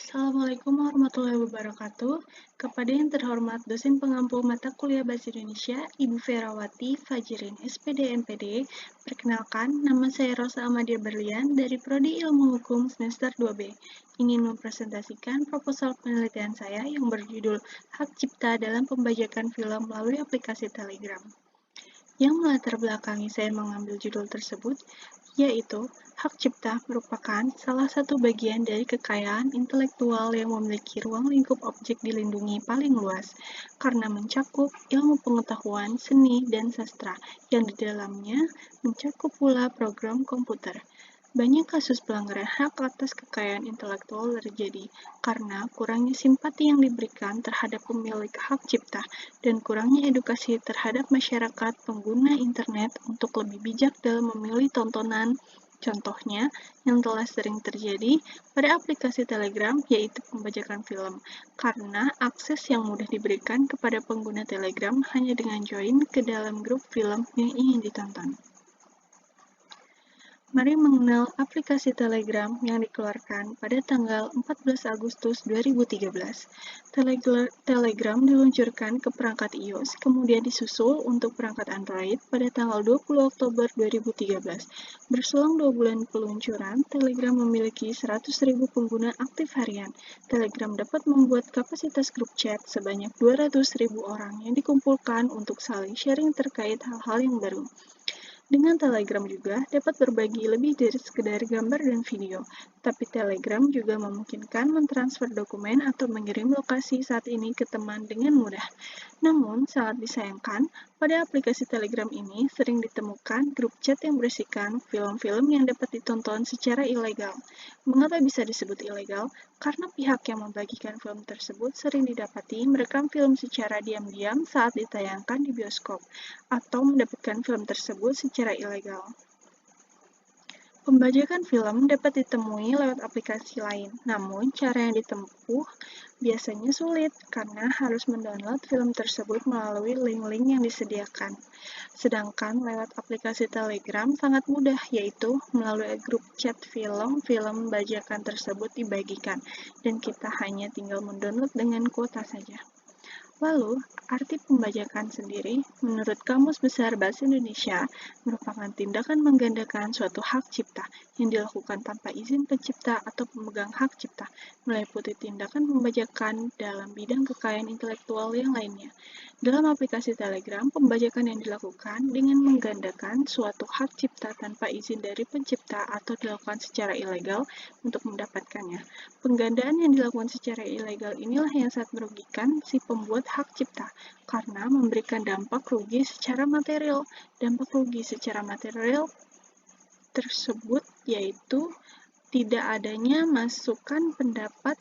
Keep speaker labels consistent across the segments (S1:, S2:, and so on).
S1: Assalamualaikum warahmatullahi wabarakatuh. Kepada yang terhormat dosen pengampu mata kuliah Bahasa Indonesia, Ibu Ferawati Fajirin, SPD MPD. Perkenalkan, nama saya Rosa Amadia Berlian dari Prodi Ilmu Hukum semester 2B. Ingin mempresentasikan proposal penelitian saya yang berjudul Hak Cipta dalam Pembajakan Film melalui aplikasi Telegram. Yang melatar belakangi saya mengambil judul tersebut, yaitu hak cipta merupakan salah satu bagian dari kekayaan intelektual yang memiliki ruang lingkup objek dilindungi paling luas, karena mencakup ilmu pengetahuan, seni, dan sastra, yang di dalamnya mencakup pula program komputer. Banyak kasus pelanggaran hak atas kekayaan intelektual terjadi karena kurangnya simpati yang diberikan terhadap pemilik hak cipta dan kurangnya edukasi terhadap masyarakat pengguna internet untuk lebih bijak dalam memilih tontonan. Contohnya, yang telah sering terjadi pada aplikasi Telegram yaitu pembajakan film, karena akses yang mudah diberikan kepada pengguna Telegram hanya dengan join ke dalam grup film yang ingin ditonton. Mari mengenal aplikasi Telegram yang dikeluarkan pada tanggal 14 Agustus 2013. Telegram diluncurkan ke perangkat iOS, kemudian disusul untuk perangkat Android pada tanggal 20 Oktober 2013. Berselang 2 bulan peluncuran, Telegram memiliki 100.000 pengguna aktif harian. Telegram dapat membuat kapasitas grup chat sebanyak 200.000 orang yang dikumpulkan untuk saling sharing terkait hal-hal yang baru. Dengan Telegram juga dapat berbagi lebih dari sekedar gambar dan video, tapi Telegram juga memungkinkan mentransfer dokumen atau mengirim lokasi saat ini ke teman dengan mudah. Namun, sangat disayangkan, pada aplikasi Telegram ini sering ditemukan grup chat yang berisikan film-film yang dapat ditonton secara ilegal. Mengapa bisa disebut ilegal? Karena pihak yang membagikan film tersebut sering didapati merekam film secara diam-diam saat ditayangkan di bioskop, atau mendapatkan film tersebut secara ilegal. Pembajakan film dapat ditemui lewat aplikasi lain, namun cara yang ditempuh biasanya sulit karena harus mendownload film tersebut melalui link-link yang disediakan. Sedangkan lewat aplikasi Telegram sangat mudah, yaitu melalui grup chat film bajakan tersebut dibagikan, dan kita hanya tinggal mendownload dengan kuota saja. Lalu, arti pembajakan sendiri, menurut Kamus Besar Bahasa Indonesia, merupakan tindakan menggandakan suatu hak cipta yang dilakukan tanpa izin pencipta atau pemegang hak cipta, meliputi tindakan pembajakan dalam bidang kekayaan intelektual yang lainnya. Dalam aplikasi Telegram, pembajakan yang dilakukan dengan menggandakan suatu hak cipta tanpa izin dari pencipta atau dilakukan secara ilegal untuk mendapatkannya. Penggandaan yang dilakukan secara ilegal inilah yang sangat merugikan si pembuat hak cipta, karena memberikan dampak rugi secara material. Dampak rugi secara material tersebut yaitu tidak adanya masukan pendapat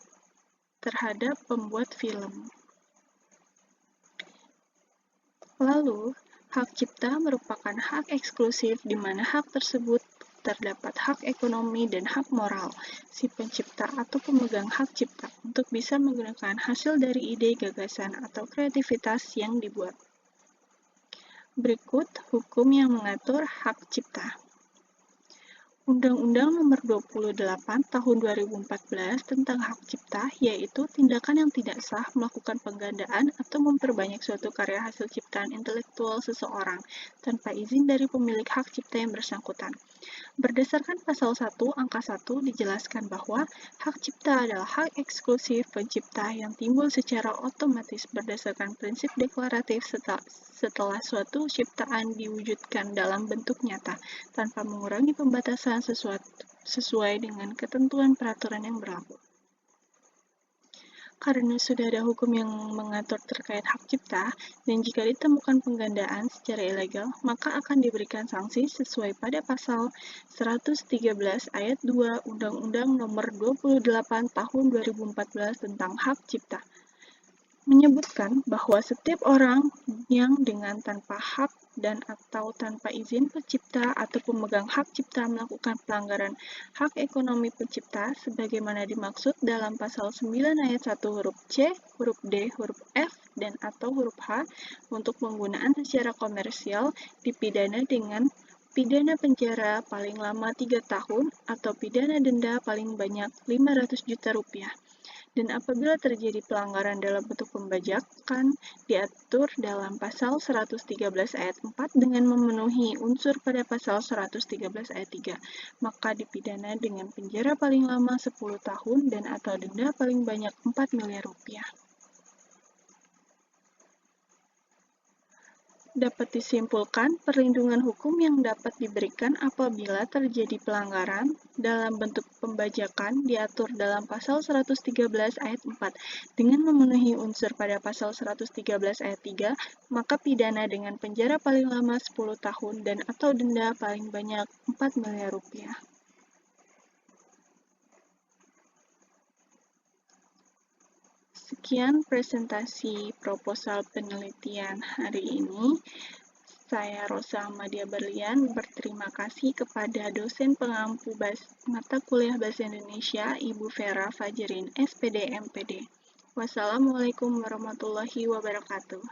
S1: terhadap pembuat film. Lalu, hak cipta merupakan hak eksklusif di mana hak tersebut terdapat hak ekonomi dan hak moral si pencipta atau pemegang hak cipta untuk bisa menggunakan hasil dari ide, gagasan, atau kreativitas yang dibuat. Berikut hukum yang mengatur hak cipta. Undang-Undang Nomor 28 Tahun 2014 tentang Hak Cipta, yaitu tindakan yang tidak sah melakukan penggandaan atau memperbanyak suatu karya hasil ciptaan intelektual seseorang tanpa izin dari pemilik hak cipta yang bersangkutan. Berdasarkan Pasal 1 Angka 1 dijelaskan bahwa hak cipta adalah hak eksklusif pencipta yang timbul secara otomatis berdasarkan prinsip deklaratif setelah suatu ciptaan diwujudkan dalam bentuk nyata, tanpa mengurangi pembatasan sesuai dengan ketentuan peraturan yang berlaku. Karena sudah ada hukum yang mengatur terkait hak cipta, dan jika ditemukan penggandaan secara ilegal, maka akan diberikan sanksi sesuai pada pasal 113 ayat 2 Undang-Undang Nomor 28 Tahun 2014 tentang Hak Cipta. menyebutkan bahwa setiap orang yang dengan tanpa hak dan atau tanpa izin pencipta atau pemegang hak cipta melakukan pelanggaran hak ekonomi pencipta sebagaimana dimaksud dalam pasal 9 ayat 1 huruf C, huruf D, huruf F, dan atau huruf H untuk penggunaan secara komersial dipidana dengan pidana penjara paling lama 3 tahun atau pidana denda paling banyak 500 juta rupiah. Dan apabila terjadi pelanggaran dalam bentuk pembajakan, diatur dalam pasal 113 ayat 4 dengan memenuhi unsur pada pasal 113 ayat 3, maka dipidana dengan penjara paling lama 10 tahun dan atau denda paling banyak 4 miliar rupiah. Dapat disimpulkan, perlindungan hukum yang dapat diberikan apabila terjadi pelanggaran dalam bentuk pembajakan diatur dalam pasal 113 ayat 4 dengan memenuhi unsur pada pasal 113 ayat 3, maka pidana dengan penjara paling lama 10 tahun dan atau denda paling banyak 4 miliar rupiah. Sekian presentasi proposal penelitian hari ini. Saya Rosa Ahmadiyah Berlian berterima kasih kepada dosen pengampu mata kuliah Bahasa Indonesia Ibu Vera Fajrin, SPD MPD. Wassalamualaikum warahmatullahi wabarakatuh.